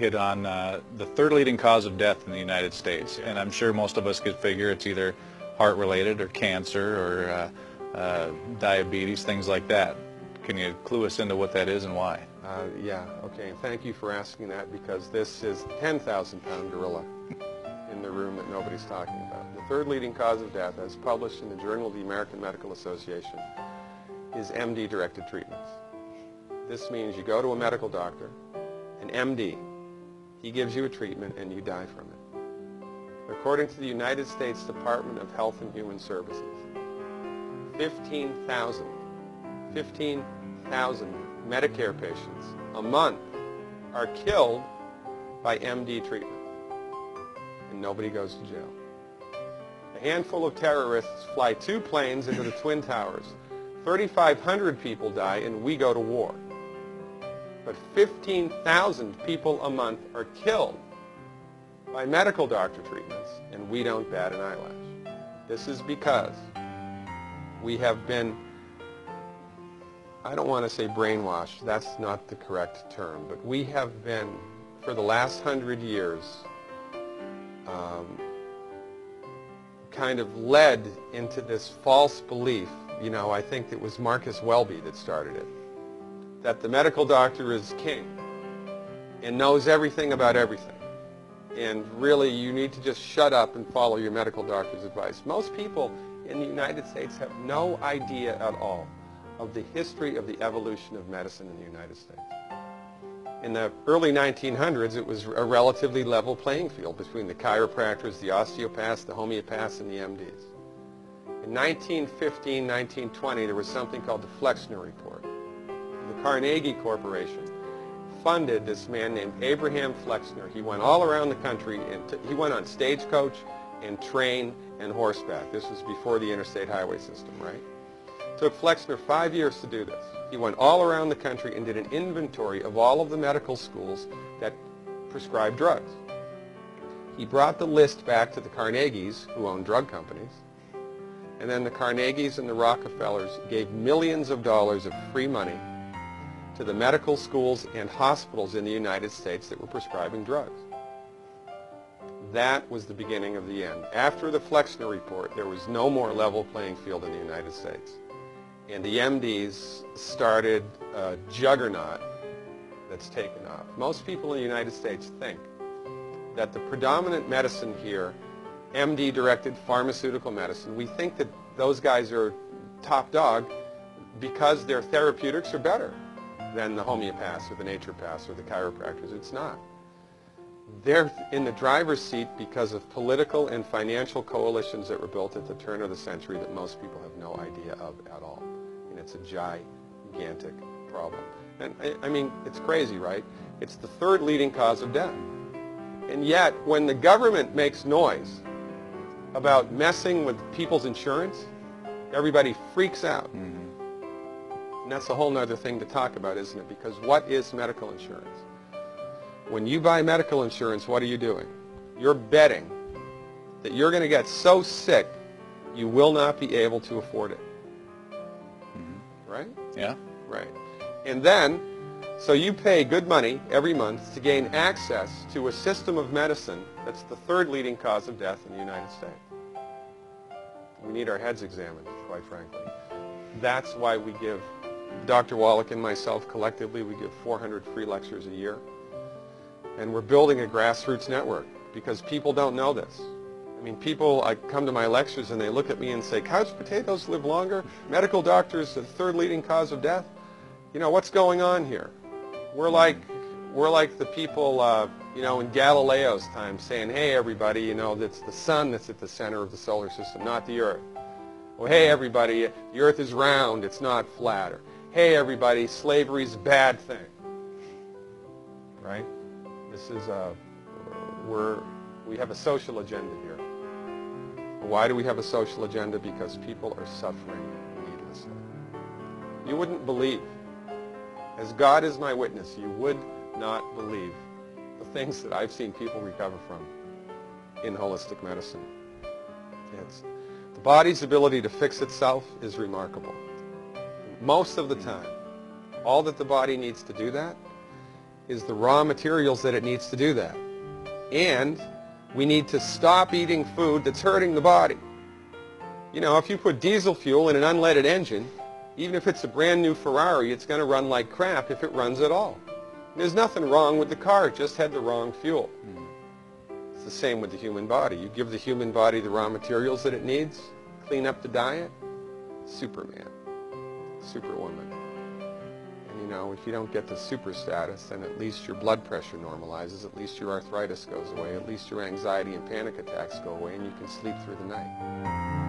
hit on the third leading cause of death in the United States, and I'm sure most of us could figure it's either heart-related or cancer or diabetes, things like that. Can you clue us into what that is and why? Yeah, okay. Thank you for asking that, because this is the 10,000-pound gorilla in the room that nobody's talking about. The third leading cause of death, as published in the Journal of the American Medical Association, is MD-directed treatments. This means you go to a medical doctor, an MD, he gives you a treatment and you die from it. According to the United States Department of Health and Human Services, 15,000 Medicare patients a month are killed by MD treatment, and nobody goes to jail. A handful of terrorists fly 2 planes into the Twin Towers. 3,500 people die and we go to war. But 15,000 people a month are killed by medical doctor treatments, and we don't bat an eyelash. This is because we have been, I don't want to say brainwashed, that's not the correct term, but we have been, for the last 100 years, kind of led into this false belief. You know, I think it was Marcus Welby that started it, that the medical doctor is king and knows everything about everything. And really, you need to just shut up and follow your medical doctor's advice. Most people in the United States have no idea at all of the history of the evolution of medicine in the United States. In the early 1900s, it was a relatively level playing field between the chiropractors, the osteopaths, the homeopaths, and the MDs. In 1915, 1920, there was something called the Flexner Report. The Carnegie Corporation funded this man named Abraham Flexner. He went all around the country, and he went on stagecoach and train and horseback. This was before the interstate highway system, right? It took Flexner 5 years to do this. He went all around the country and did an inventory of all of the medical schools that prescribed drugs. He brought the list back to the Carnegies, who owned drug companies, and then the Carnegies and the Rockefellers gave millions of dollars of free money to the medical schools and hospitals in the United States that were prescribing drugs. That was the beginning of the end. After the Flexner Report, there was no more level playing field in the United States. And the MDs started a juggernaut that's taken off. Most people in the United States think that the predominant medicine here, MD-directed pharmaceutical medicine, we think that those guys are top dog because their therapeutics are better than the homeopaths or the naturopaths or the chiropractors. It's not. They're in the driver's seat because of political and financial coalitions that were built at the turn of the century that most people have no idea of at all. And it's a gigantic problem. And I mean, it's crazy, right? It's the third leading cause of death. And yet, when the government makes noise about messing with people's insurance, everybody freaks out. Mm-hmm. And that's a whole other thing to talk about, isn't it? Because what is medical insurance? When you buy medical insurance, what are you doing? You're betting that you're going to get so sick you will not be able to afford it. Mm-hmm. Right? Yeah. Right. And then, so you pay good money every month to gain access to a system of medicine that's the third leading cause of death in the United States. We need our heads examined, quite frankly. That's why we give, Dr. Wallach and myself collectively, we give 400 free lectures a year. And we're building a grassroots network because people don't know this. I mean, people, I come to my lectures and they look at me and say, couch potatoes live longer? Medical doctors, the third leading cause of death? You know, what's going on here? We're like the people, you know, in Galileo's time saying, hey, everybody, you know, it's the sun that's at the center of the solar system, not the earth. Well, hey, everybody, the earth is round, it's not flat. Or, hey, everybody, slavery's a bad thing. Right? This is we have a social agenda here. Why do we have a social agenda? Because people are suffering needlessly. You wouldn't believe, as God is my witness, you would not believe the things that I've seen people recover from in holistic medicine. The body's ability to fix itself is remarkable. Most of the time, all that the body needs to do that is the raw materials that it needs to do that. And we need to stop eating food that's hurting the body. You know, if you put diesel fuel in an unleaded engine, even if it's a brand new Ferrari, it's going to run like crap if it runs at all. There's nothing wrong with the car, it just had the wrong fuel. It's the same with the human body. You give the human body the raw materials that it needs, clean up the diet, Superman, Superwoman. And you know, if you don't get the super status, then at least your blood pressure normalizes, at least your arthritis goes away, at least your anxiety and panic attacks go away, and you can sleep through the night.